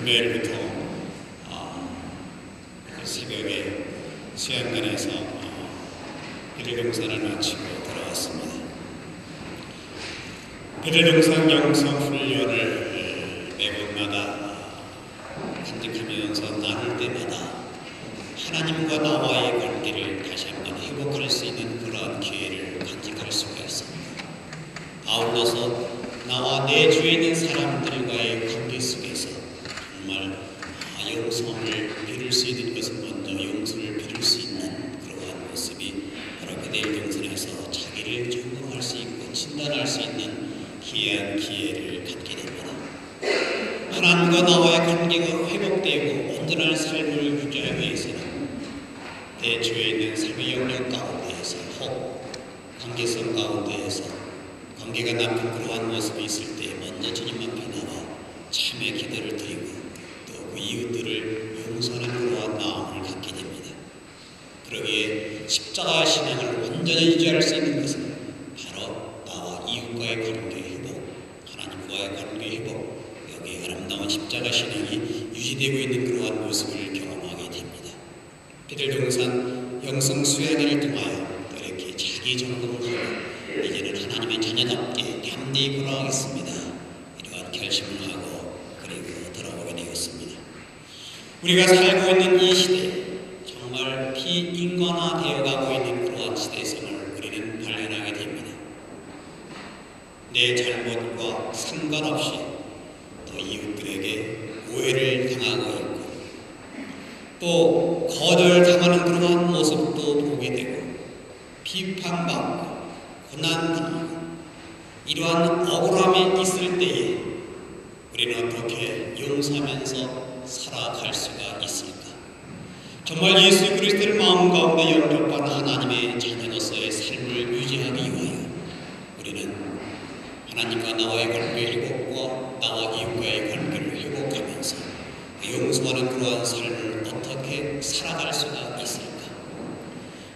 금요일부터 새벽에 수양관에서 비례동산을 마치고 돌아왔습니다. 비례동산 영성 훈련을 매번마다 간직하면서 나눌 때마다 하나님과 나와의 관계를 다시 한번 회복할 수 있는 그러한 기회를 간직할 수가 있습니다. 아울러서 나와 내 주위에 있는 사람들과의 관계 속에서 정말 영성을 빌을 수 있는 것은 먼저 용서를 빌을 수 있는 그러한 모습이 바로 그대의 동산에서 자기를 점검할 수 있고 진단할 수 있는 귀한 기회를 갖게 됩니다. 하나님과 나와의 관계가 회복되고 온전한 삶을 유지하기 위해서는 내 주위에 있는 삶의 영역 가운데에서 혹 관계성 가운데에서 관계가 나쁜 그러한 모습이 있을 때 먼저 주님 앞에 나와 참의 기도를 드리고 또 그 이웃들을 용서하는 그러한 마음을 갖게 됩니다. 그러기에 십자가 신앙을 완전히 유지할 수 있는 것은 바로 나와 이웃과의 관계 회복, 하나님과의 관계 회복, 여기에 아름다운 십자가 신앙이 유지되고 있는 그러한 모습을 경험하게 됩니다. 비례동산 영성 수양회를 통하여 이렇게 자기 점검을 하고 이제는 하나님의 자녀답게 담대히 걸어가겠습니다. 이러한 결심을 하고 그리고 돌아오게 되었습니다. 우리가 살고 있는 이 시대, 정말 비인간화 되어가고 있는 그러한 시대성을 우리는 발견하게 됩니다. 내 잘못과 상관없이 또 이웃들에게 오해를 당하고 있고 또 거절당하는 그러한 모습도 보게 되고 비판받고 고난당하고 이러한 억울함이 있을 때에 우리는 어떻게 용서하면서 살아갈 수가 있을까? 정말 예수 그리스도를 마음 가운데 영접한 하나님의 자녀로서의 삶을 유지하기 위하여 우리는 하나님과 나와의 관계 회복과 나와 이웃과의 관계를 회복하면서 용서하는 그러한 삶을 어떻게 살아갈 수가 있을까?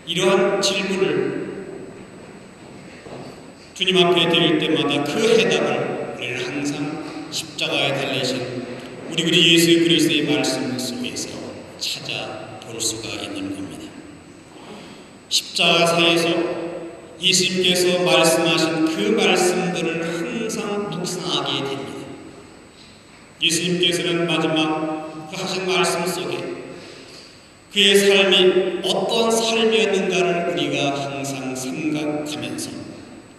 이러한 질문을 주님 앞에 드릴 때마다 그 해답을 우리는 항상 십자가에 달리신 우리 그 예수 그리스도의 말씀 속에서 찾아볼 수가 있는 겁니다. 십자가사에서 예수님께서 말씀하신 그 말씀들을 항상 묵상하게 됩니다. 예수님께서는 마지막 그 하신 말씀 속에 그의 삶이 어떤 삶이었는가를 우리가 항상 생각하면서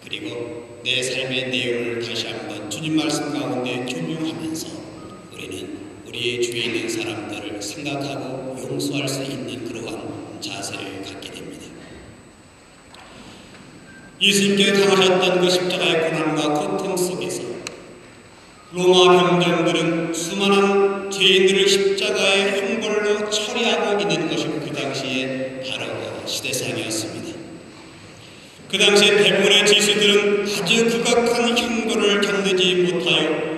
그리고 내 삶의 내용을 다시 한번 주님 말씀 가운데 적용하면서 우리는 우리의 주위에 있는 사람들을 생각하고 용서할 수 있는 그러한 자세를 갖게 됩니다. 예수님께서 당하셨던 그 십자가의 고난과 고통 속에서 로마 병정들은 수많은 죄인들을 십자가의 형벌로 처리하고 있는 것이 그 당시에 바로 시대상이었습니다. 그 당시에 대부분의 지수들은 아주 극악한 형벌을 견디지 못하여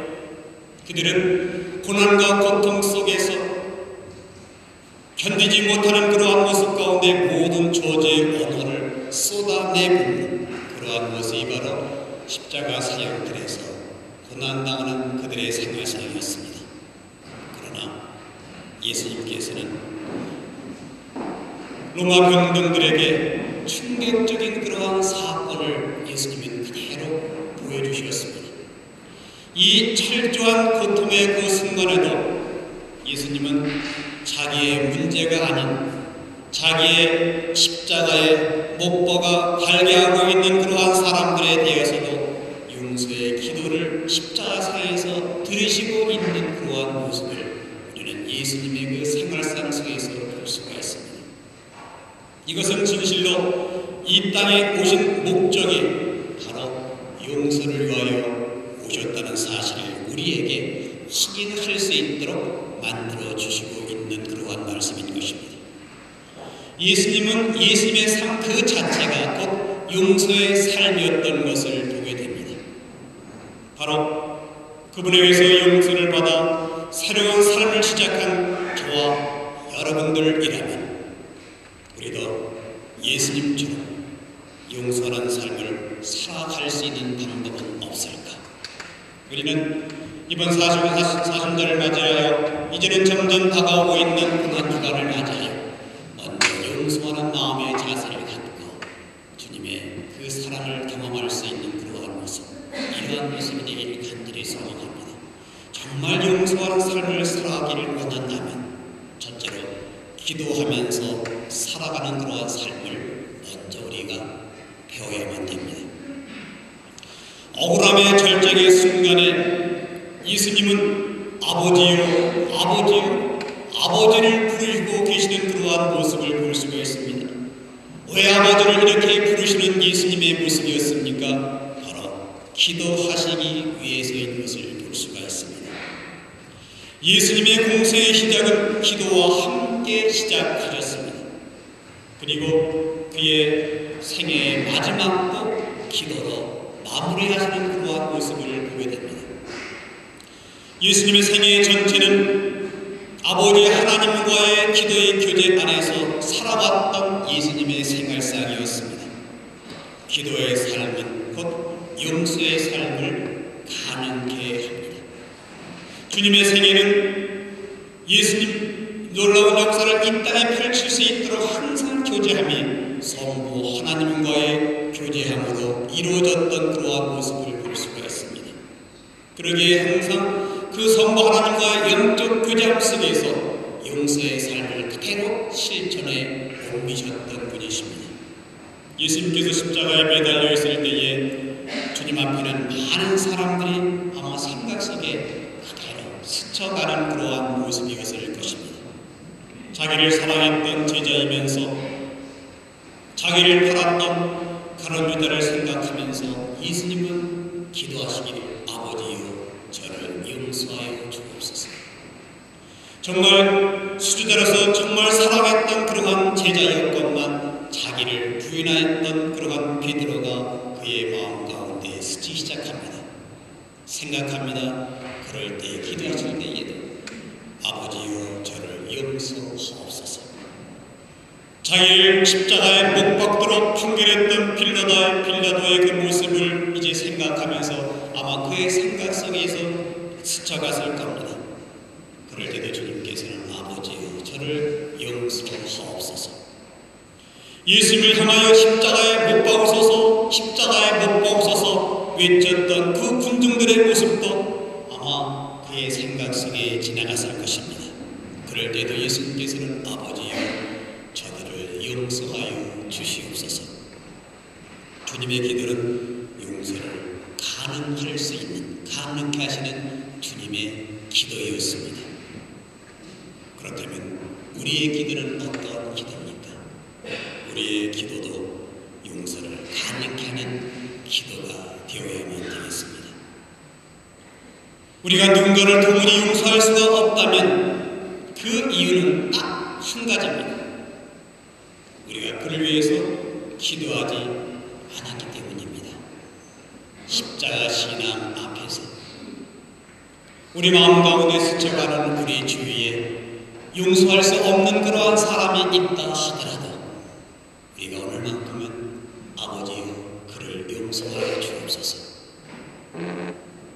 그들은 고난과 고통 속에서 견디지 못하는 그러한 모습 가운데 모든 저주의 언어를 쏟아내고 그러한 모습이 바로 십자가 사형들에서 고난당하는 그들의 생활상이었습니다. 그러나 예수님께서는 로마 병정들에게 충격적인 그러한 사건을 예수님은 그대로 보여주셨습니다. 이 철저한 고통의 그 순간에도 예수님은 자기의 문제가 아닌 자기의 십자가의 목보가 달게하고 있는 그러한 사람들에 대해서도 용서의 기도를 십자가상에서 들으시고 있는 그러한 모습을 우리는 예수님의 그 생활상 속에서 볼 수가 있습니다. 이것은 진실로 이 땅에 오신 목적이 바로 용서를 위하여 오셨다는 사실을 우리에게 확인할 수 있도록 만들어 주시고 있는 그러한 말씀인 것입니다. 예수님은 예수님의 삶 그 자체가 곧 용서의 삶이었던 것을 보게 됩니다. 바로 그분에게서 용서를 받아 새로운 삶을 시작한 저와 여러분들이라면 우리도 예수님처럼 용서하는 삶을 살아갈 수 있는 방법은 없을까? 우리는 이번 사순절을 맞이하여 이제는 점점 다가오고 있는 고난주간을 맞이하여 먼저 용서하는 마음의 자세를 갖고 주님의 그 사랑을 경험할 수 있는 그러한 모습, 이러한 모습이 되기를 간절히 소망합니다. 정말 용서하는 삶을 살아가기를 원한다면 첫째로 기도하면서 살아가는 그러한 삶을 먼저 우리가 배워야만 됩니다. 억울함의 절정의 순간에 예수님은 아버지요, 아버지요, 아버지를 부르시고 계시는 그러한 모습을 볼 수가 있습니다. 왜 아버지를 이렇게 부르시는 예수님의 모습이었습니까? 바로 기도하시기 위해서인 것을 볼 수가 있습니다. 예수님의 공생의 시작은 기도와 함께 시작하셨습니다. 그리고 그의 생애의 마지막도 기도로 마무리하시는 그러한 모습을 보게 됩니다. 예수님의 생애 전체는 아버지 하나님과의 기도의 교제 안에서 살아왔던 예수님의 생활상이었습니다. 기도의 삶은 곧 용서의 삶을 가능케 합니다. 주님의 생애는 예수님 놀라운 역사를 이 땅에 펼칠 수 있도록 항상 교제함이 성부 하나님과의 교제함으로 이루어졌던 그러한 모습을 볼 수가 있습니다. 그러기에 항상 그 성부 하나님과의 영적 교제함 속에서 용서의 삶을 그대로 실천해 옮기셨던 분이십니다. 예수님께서 십자가에 매달려 있을 때에 주님 앞에는 많은 사람들이 아마 생각 속에 그대로 스쳐가는 그러한 모습이었을 것입니다. 자기를 사랑했던 제자이면서 자기를 팔았던 가룟 유다를 생각하면서 예수님은 기도하시기를 아버지여 저를 용서하여 주옵소서. 정말 수주자로서 정말 사랑했던 그러한 제자였건만 자기를 부인하였던 그러한 베드로가 그의 마음 가운데 스치기 시작합니다. 생각합니다. 그럴 때 기도하실 때에도 아버지여 저를 용서하옵소서. 자기를 십자가에 못 박도록 판결했던 빌라도의 그 모습을 이제 생각하면서 아마 그의 생각 속에서 스쳐갔을 겁니다. 그럴 때도 주님께서는 아버지여 저를 용서하옵소서. 예수님을 향하여 십자가에 못 박으소서 외쳤던 그 군중들의 모습도 아마 그의 생각 속에 지나갔을 것입니다. 그럴 때도 예수님께서는 아버지여 저들을 용서하여 주시옵소서. 주님의 기도는 용서를 가능할 수 있는, 가능케 하시는 주님의 기도였습니다. 그렇다면 우리의 기도는 어떤 기도입니까? 우리의 기도도 용서를 가능케 하는 기도가 되어야만 되겠습니다. 우리가 누군가를 도무지 용서할 수가 없다면 그 이유는 딱 한 가지입니다. 우리가 그를 위해서 기도하지 않았기 때문입니다. 십자가 신앙 앞에서 우리 마음 가운데 스쳐가는 우리 주위에 용서할 수 없는 그러한 사람이 있다 하더라도 우리가 오늘만큼은 아버지여 그를 용서하여 주옵소서.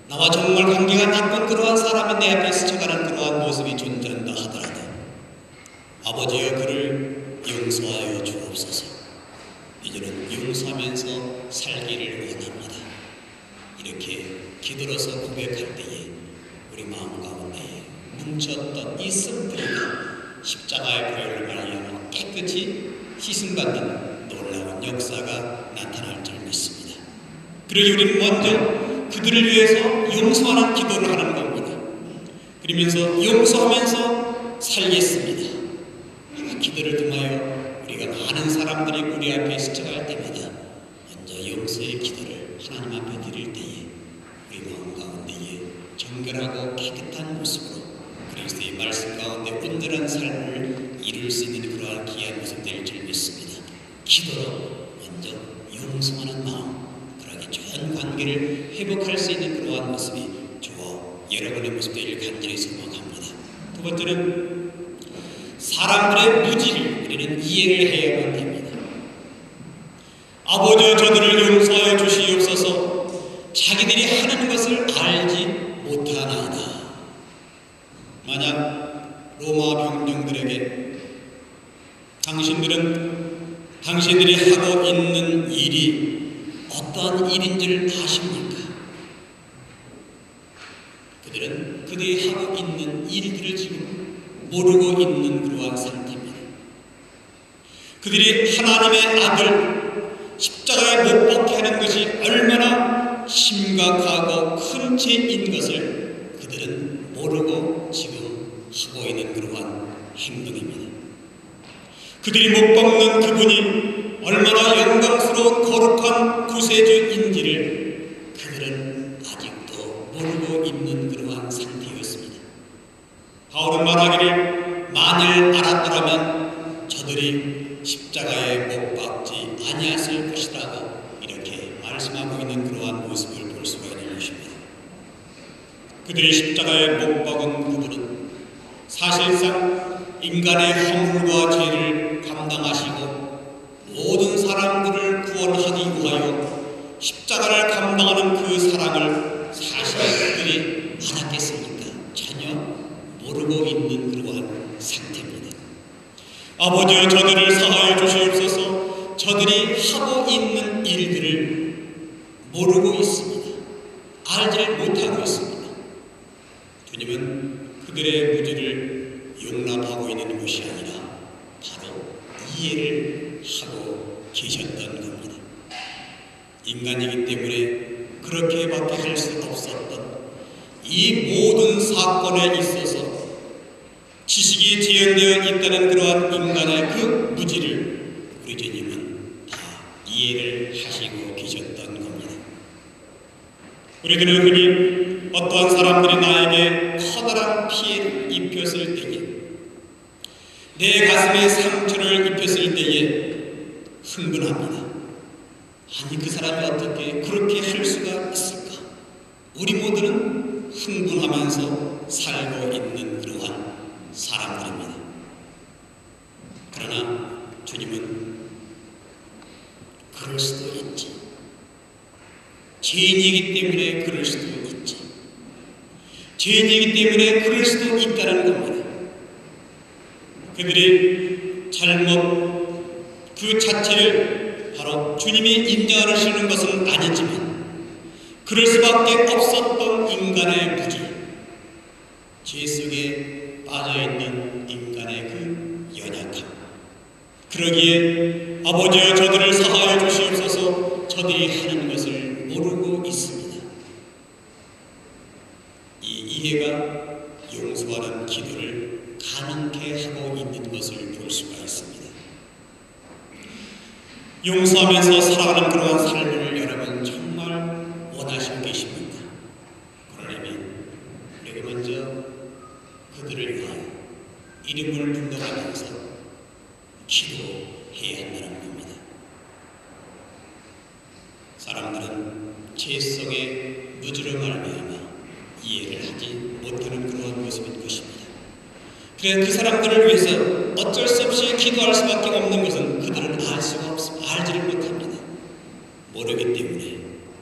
나와 정말 관계가 나쁜 그러한 사람이 내 앞에 스쳐가는 그러한 모습이 존재한다 하더라도 아버지여 그를 용서하여 주옵소서. 이제는 용서하면서 살기를 원합니다. 이렇게 기도로서 고백할 때에 우리 마음 가운데 뭉쳤던 이 쓴뿌리가 십자가의 보혈을 말하여 깨끗이 씻음받는 놀라운 역사가 나타날 줄 믿습니다. 그러니 우리는 먼저 그들을 위해서 용서하는 기도를 하는 겁니다. 그러면서 용서하면서 살겠습니다. 기도를 통하여 우리가 많은 사람들이 우리 앞에 스쳐갈 때마다 먼저 용서의 기도를 하나님 앞에 드릴 때에 우리 마음 가운데에 정결하고 깨끗한 모습으로 그리스도의 말씀 가운데 온전한 삶을 이룰 수 있는 그러한 귀한 모습 될 줄 믿습니다. 기도로 먼저 용서하는 마음, 그러하게 좋은 관계를 회복할 수 있는 그러한 모습이 저와 여러분의 모습 되기를 간절히 소망합니다. 두 번째는 사람들의 무지를 우리는 이해를 해야만 됩니다. 아버지여 저들을 용서하여 주시옵소서. 자기들이 하는 것을 알지 못하나이다. 만약 로마 병정들에게 당신들이 하고 있는 일이 어떠한 일인지를 아십니까? 그들은 그들이 하고 있는 일들을 지금 모르고 있는 그러한 상태입니다. 그들이 하나님의 아들 십자가에 못 박게 하는 것이 얼마나 심각하고 큰 죄인 것을 그들은 모르고 지금 하고 있는 그러한 행동입니다. 그들이 못 박는 그분이 얼마나 영광스러운 거룩한 구세주인지를 그들은 아직도 모르고 있는 그러한 상태였습니다. 바울은 말하기를 만일 알았더라면 저들이 십자가에 못 박지 아니했을 것이라고 이렇게 말씀하고 있는 그러한 모습을 볼 수가 있는 것입니다. 그들이 십자가에 못 박은 그분은 사실상 인간의 허물과 죄를 감당하시고 모든 사람들을 구원하기 위하여 십자가를 감당하는 그 사랑을 사실 그들이 알았겠습니까? 전혀 모르고 있는 그러한 상태입니다. 아버지여 저들을 사하여 주시옵소서. 저들이 하고 있는 일들을 모르고 있습니다. 알지 못하고 있습니다. 주님은 그들의 무지를 용납하고 있는 것이 아니라 바로 이해를 하고 계셨던 겁니다. 인간이기 때문에 그렇게밖에 할 수 없었던 이 모든 사건에 있어서 지식이 재현되어 있다는 그러한 인간의 그 무지를 우리 주님은 다 이해를 하시고 계셨던 겁니다. 우리들은 흔히 어떠한 사람들이 나에게 커다란 피해를 입혔을 때에 내 가슴에 상처를 입혔을 때에 흥분합니다. 아니 그 사람이 어떻게 그렇게 할 수가 있을까? 우리 모두는 흥분하면서 살고 있는 그러한 사람들입니다. 그러나 주님은 그럴 수도 있지. 죄인이기 때문에 그럴 수도 있지. 죄인이기 때문에 그럴 수도 있다는 겁니다. 그들이 잘못 그 자체를 바로 주님이 인정하시는 것은 아니지만 그럴 수밖에 없었던 인간의 무지, 죄 속에 빠져있는 인간의 그 연약함. 그러기에 아버지여 저들을 사하여 주시옵소서. 저들이 하는 것을 모르고 있습니다. 이 이해가 용서하는 기도를 가능케 하고 있는 것을 볼 수가 있습니다. 용서하면서 살아가는 그러한 삶을 여러분 정말 원하시고 계십니까? 그러려면 우리가 먼저 그들을 위하여 이름을 불러가면서 기도해야 한다는 겁니다. 사람들은 죄 속에 무지로 말미암아 이해를 하지 못하는 그러한 모습인 것입니다. 그래서 그 사람들을 위해서 어쩔 수 없이 기도할 수밖에 없는 것은 그들은 알 수가 없습니다. 알지를 못합니다. 모르기 때문에,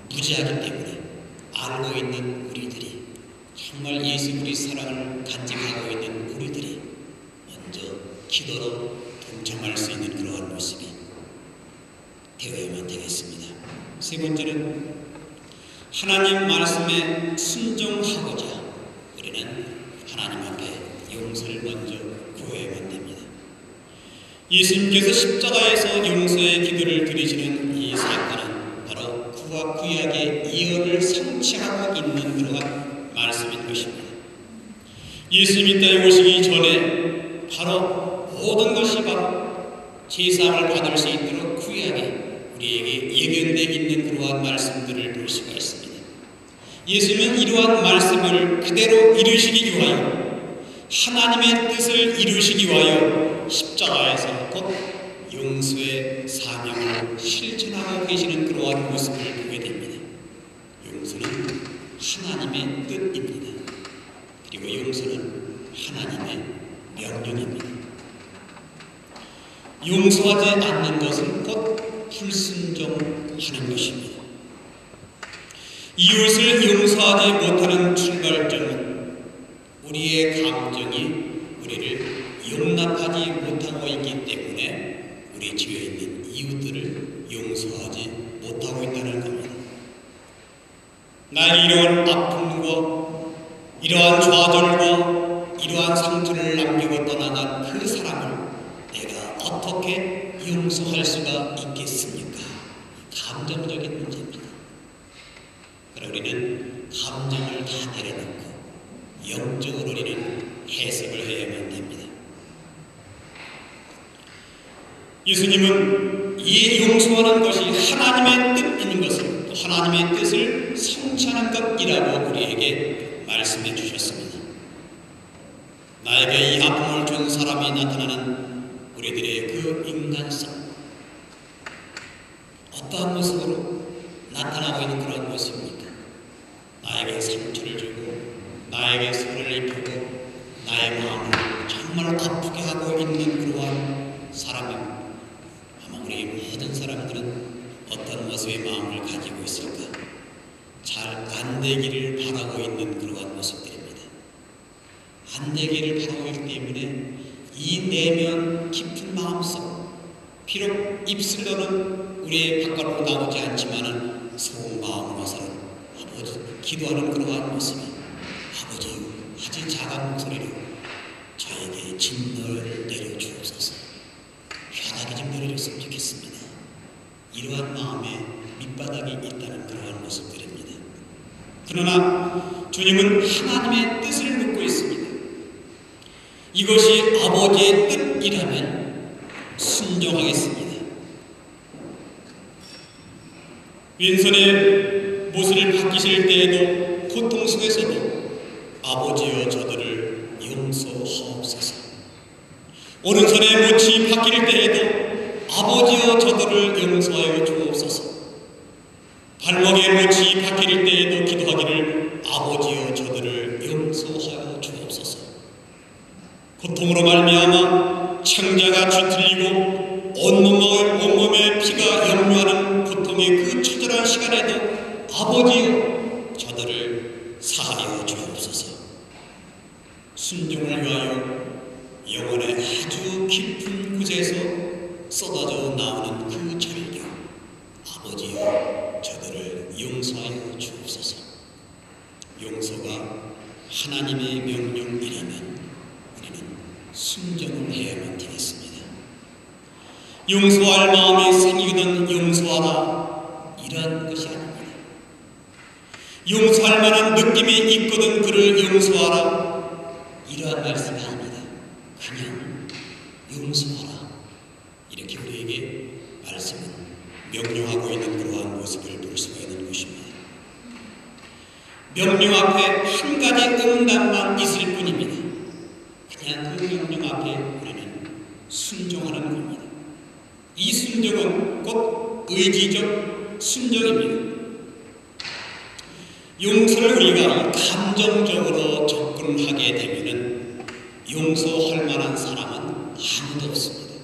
무지하기 때문에 알고 있는 우리들이 정말 예수 그리스도의 사랑을 간직하고 있는 우리들이 먼저 기도로 동참할 수 있는 그러한 모습이 되어야만 되겠습니다. 세 번째는 하나님 말씀에 순종하고자 우리는 하나님 앞에 용서를 먼저 구해야만 됩니다. 예수님께서 십자가에서 용서의 기도를 드리시는 이 사건은 바로 구와 구약의 예언을 성취하고 있는 그러한 말씀인 것입니다. 예수님이 땅에 오시기 전에 바로 모든 것이 바로 제사함을 받을 수 있도록 구약에 우리에게 예견되어 있는 그러한 말씀들을 볼 수가 있습니다. 예수님은 이러한 말씀을 그대로 이루시기 위하여 하나님의 뜻을 이루시기 위하여 십자가에서 곧 용서의 사명을 실천하고 계시는 그러한 모습을 보게 됩니다. 용서는 하나님의 뜻입니다. 그리고 용서는 하나님의 명령입니다. 용서하지 않는 것은 곧 불순종하는 것입니다. 이웃을 용서하지 못하는 출발점은 우리의 감정이 우리를 용납하지 못하고 있기 때문에 우리 주위에 있는 이웃들을 용서하지 못하고 있다는 겁니다. 나에게 이러한 아픔과 이러한 좌절과 이러한 상처를 남기고 떠나간 그 사람을 내가 어떻게 용서할 수가 있겠습니까? 감정적인 문제입니다. 그러나 우리는 감정을 다 내려놓고 영적으로 우리는 해석을 해야만 됩니다. 예수님은 이 용서하는 것이 하나님의 뜻인 것을, 또 하나님의 뜻을 성취하는 것이라고 우리에게 말씀해 주셨습니다. 나에게 이 아픔을 준 사람이 나타나는 우리들의 그 인간성, 어떠한 모습으로 나타나고 있는 그런 모습입니까? 나에게 상처를 주고 나에게 손을 입히고 나의 마음을 정말 아프게 하고 있는 그러한 사람입니다. 아마 우리 모든 사람들은 어떤 모습의 마음을 가지고 있을까? 잘 안 되기를 바라고 있는 그러한 모습들입니다. 안 되기를 바라고 있기 때문에 이 내면 깊은 마음속, 비록 입술로는 우리의 바깥으로 나오지 않지만은 속마음으로서는 아버지 기도하는 그러한 모습이, 아버지 아주 작은 목소리로 저에게 진노를 내려주옵소서, 편하게 좀 내려줬으면 좋겠습니다. 이러한 마음에 밑바닥이 있다는 그러한 모습들입니다. 그러나 주님은 하나님의 뜻을 묻고 있습니다. 이것이 아버지의 뜻이라면 순종하겠습니다. 왼손에 못을 바뀌실 때에도 고통 속에서도 아버지여 저들을 용서하옵소서. 오른손에 못이 바뀔 때에도 아버지여 저들을 용서하여 주옵소서. 발목에 못이 박힐 때에도 기도하기를 아버지여 저들을 용서하여 주옵소서. 고통으로 말미암아 창자가 뒤틀리고 온몸에 피가 역류하는 고통의 그 처절한 시간에도 아버지여 저들을 사하여 주옵소서. 순종을 위하여 영혼의 아주 깊은 곳에서 쏟아져 나오는 그 절규, 아버지여 저들을 용서하여 주옵소서. 용서가 하나님의 명령이라면 우리는 순종을 해야만 되겠습니다. 용서할 마음이 생기거든 용서하라, 이런 것이 아닙니다. 용서할 만한 느낌이 있거든 그를 용서하라, 이러한 말씀이 아닙니다. 그냥 용서하라, 이렇게 우리에게 말씀은 명령하고 있는 그러한 모습을 볼 수가 있는 것입니다. 명령 앞에 한 가지 응답만 있을 뿐입니다. 그냥 그 명령 앞에 우리는 순종하는 겁니다. 이 순종은 곧 의지적 순종입니다. 용서를 우리가 감정적으로 접근하게 되면은 용서할 만한 사람은 아무도 없습니다.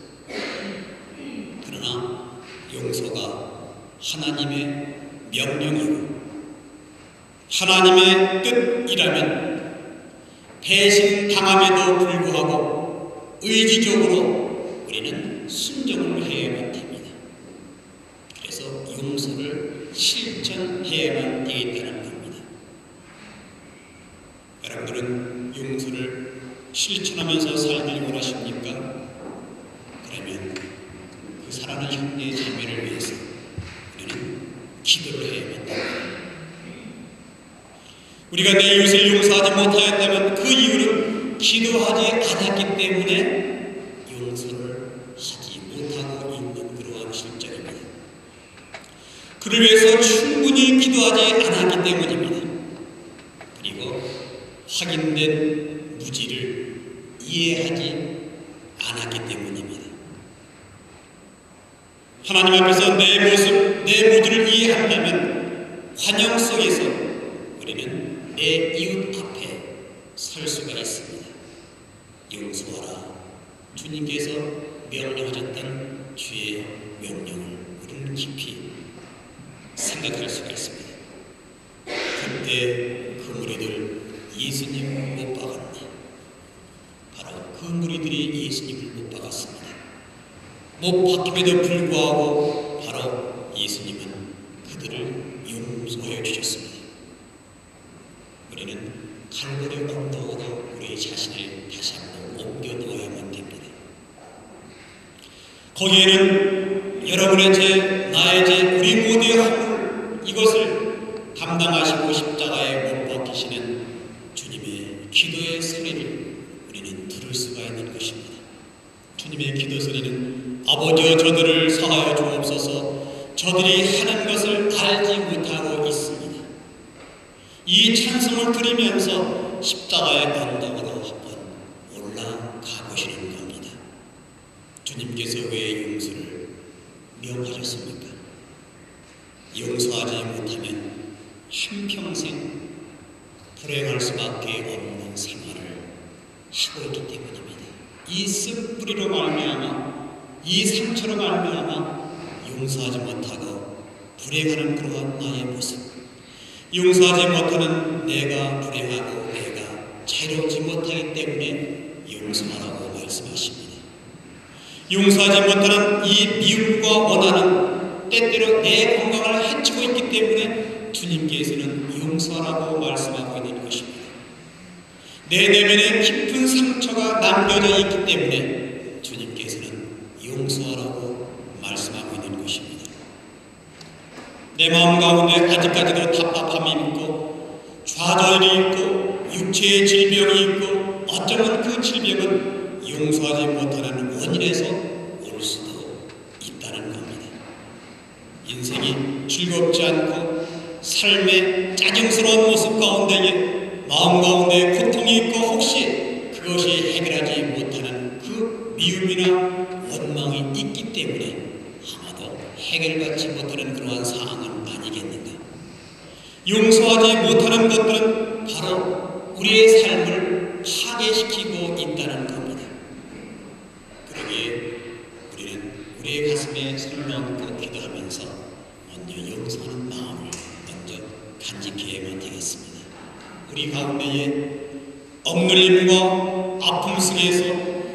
그러나 용서가 하나님의 명령이고 하나님의 뜻이라면 배신당함에도 불구하고 의지적으로 우리는 순종을 해야만 됩니다. 그래서 용서를 실천해야만 되겠다는 겁니다. 여러분들은 용서를 실천하면서 살길 원하십니까? 그러면 그 사랑하는 형제 자매를 위해서 우리는 기도를 해야만 합니다. 우리가 내 이웃을 용서하지 못하였다면 그 이유는 기도하지 않았기 때문에 용서를 하지 못하고 있는 그러한 실정입니다. 그를 위해서 충분히 기도하지 않았기 때문입니다. 그리고 확인된 무지를 이해하지 않았기 때문입니다. 하나님 앞에서 내 모습, 내 무지를 이해한다면 환영 속에서 우리는 내 이웃 앞에 설 수가 있습니다. 용서하라, 주님께서 명령하셨던 주의 명령을 우리는 깊이 생각할 수가 있습니다. 그때 그 무리들 예수님 못 박았나, 그 무리들이 예수님을 못 박았습니다. 못 박힘에도 불구하고 바로 예수님은 그들을 용서해 주셨습니다. 우리는 칼바리 언덕으로 우리 자신을 다시 한번 옮겨 놓아야만 됩니다. 거기에는 여러분의 죄, 나의 죄, 우리 모두의 허물, 이것을 담당하시고 십자가에 못 박히시는 주님의 기도의 소리를 우리는 들을 수가 있는 것입니다. 주님의 기도 소리는 아버지여 저들을 사하여 주옵소서 저들이 하는 것을 알지 못하고 있습니다. 이 찬송을 들으면서 십자가의 언덕으로 한번 올라가 보시는 겁니다. 주님께서 왜 용서를 명하셨습니까? 용서하지 못하면 한평생 불행할 수밖에 없는 생활을 하고 있기 때문입니다. 이 쓴뿌리로 말미암아, 이 상처로 말미암아 용서하지 못하고 불행하는 그러한 나의 모습, 용서하지 못하는 내가 불행하고 내가 자유롭지 못하기 때문에 용서하라고 말씀하십니다. 용서하지 못하는 이 미움과 원한은 때때로 내 건강을 해치고 있기 때문에 주님께서는 용서하라고 말씀하고 있는 것입니다. 내 내면에 깊은 상처가 남겨져 있기 때문에 주님께서는 용서하라고 말씀하고 있는 것입니다. 내 마음 가운데 아직까지도 답답함이 있고 좌절이 있고 육체의 질병이 있고 어쩌면 그 질병은 용서하지 못하는 원인에서 올 수도 있다는 겁니다. 인생이 즐겁지 않고 삶의 짜증스러운 모습 가운데에 마음 가운데 고통이 있고 혹시 그것이 해결하지 못하는 그 미움이나 원망이 있기 때문에 아마도 해결받지 못하는 그러한 상황은 아니겠는가. 용서하지 못하는 것들은 바로 우리의 삶을 파괴시키고 있다는 겁니다. 그러기에 우리는 우리의 가슴에 손을 얹고 기도하면서 먼저 용서하는 마음을 먼저 간직해야만 되겠습니다. 우리 가운데에 억눌림과 아픔 속에서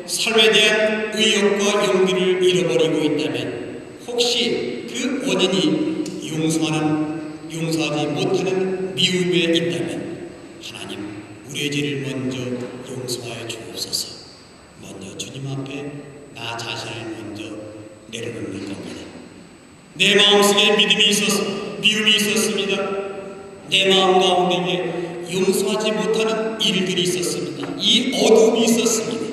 삶에 대한 의욕과 용기를 잃어버리고 있다면 혹시 그 원인이 용서하지 못하는 미움에 있다면 하나님 우리의 죄를 먼저 용서하여 주옵소서. 먼저 주님 앞에 나 자신을 먼저 내려놓는 겁니다. 내 마음속에 믿음이 미움이 있었습니다. 내 마음 가운데에 용서하지 못하는 일들이 있었습니다. 이 어둠이 있었습니다.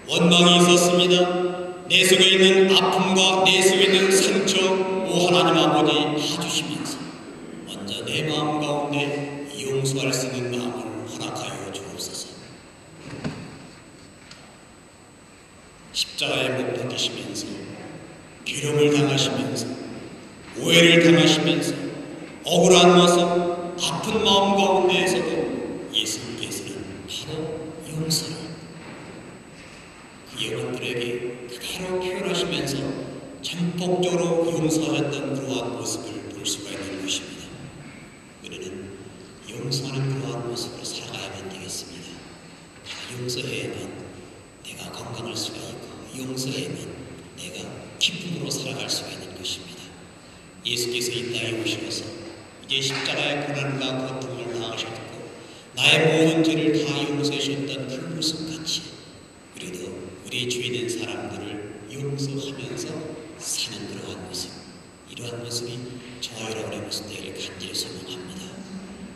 원망이 있었습니다. 내 속에 있는 아픔과 내 속에 있는 상처, 오 하나님 아버지 봐주시면서 먼저 내 마음 가운데 용서할 수 있는 마음을 허락하여 주옵소서. 십자가에 못 박히시면서 괴로움을 당하시면서 오해를 당하시면서 억울한 모습, 아픈 마음 가운데에서도 예수님께서는 바로 용서를 그 영혼들에게 그대로 표현하시면서 전폭적으로 용서하셨던 그러한 모습을 볼 수가 있는 것입니다. 우리는 용서하는 그러한 모습으로 살아가야만 되겠습니다. 용서해야만 내가 건강할 수가 있고 용서해야만 내가 기쁨으로 살아갈 수가 있는 것입니다. 예수께서 이 땅에 오셔서 이제 십자가의 고난과 고통을 당하셨고 나의 모든 죄를 다 용서하셨던 그 모습같이 우리도 우리 주위에 있는 사람들을 용서하면서 사는 그러한 모습, 이러한 모습이 저와 여러분의 모습 되기를 간절히 소망합니다.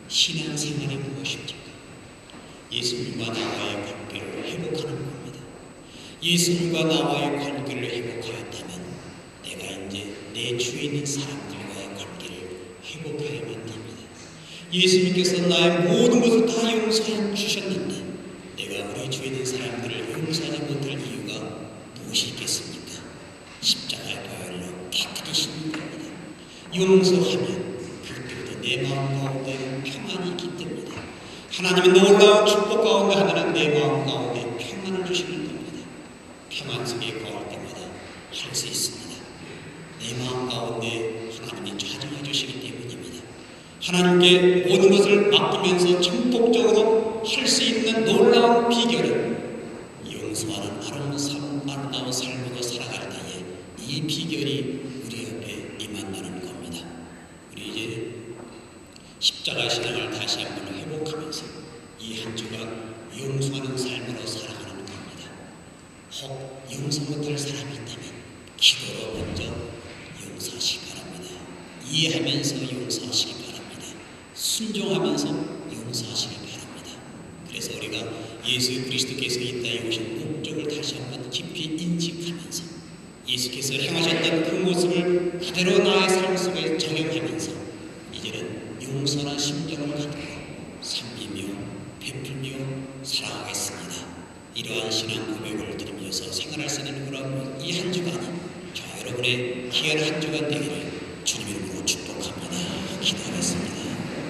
신앙생활이 무엇입니까? 예수님과 나와의 관계를 회복하는 겁니다. 예수님과 나와의 관계를 회복하였다면 내가 이제 내 주위에 있는 사람들과의 관계를 회복해야만 됩니다. 예수님께서 나의 모든 것을 다 용서해 주셨는데 내가 우리 주위에 있는 사람들을 용서하지 못할 이유가 무엇이 있겠습니까? 십자가의 보혈로 깨끗이 씻는 겁니다. 용서하면 그때부터 내 마음 가운데 평안이 있기 때문에 하나님의 놀라운 축복 가운데 하나는 내 마음 가운데 평안을 주시는 겁니다. 평안 속에 거할 때마다 할 수 있습니다. 내 마음 가운데 하나님이 좌정해 주시기 때문입니다. 하나님께 모든 것을 맡기면서 전폭적으로 할 수 있는 놀라운 비결은 용서 아름다운 삶으로 살아갈 때에 이 비결이 우리 옆에 임한다는 겁니다. 우리 이제 십자가 신앙을 다시 한번 회복하면서 이 한 주간 용서하는 삶으로 살아가는 겁니다. 혹 용서 못할 사람이 있다면 기도로 먼저 용서하시기 바랍니다. 이해하면서 용서하시기 바랍니다. 순종하면서 용서하시기 바랍니다. 그래서 우리가 예수 그리스도께서 이 땅에 오신 목적을 다시 한번 깊이 인식하면서 예수께서 행하셨던 그 모습을 그대로 나의 삶 속에 적용하면서 이제는 용서하는 심정을 가지고 섬기며 베풀며 살아가겠습니다. 이러한 신앙 고백을 드리면서 생활할 수 있는 그런 이 한 주간이 저와 여러분의 귀한 한 주간 되기를 주님 이름으로 축복합니다. 기도하겠습니다.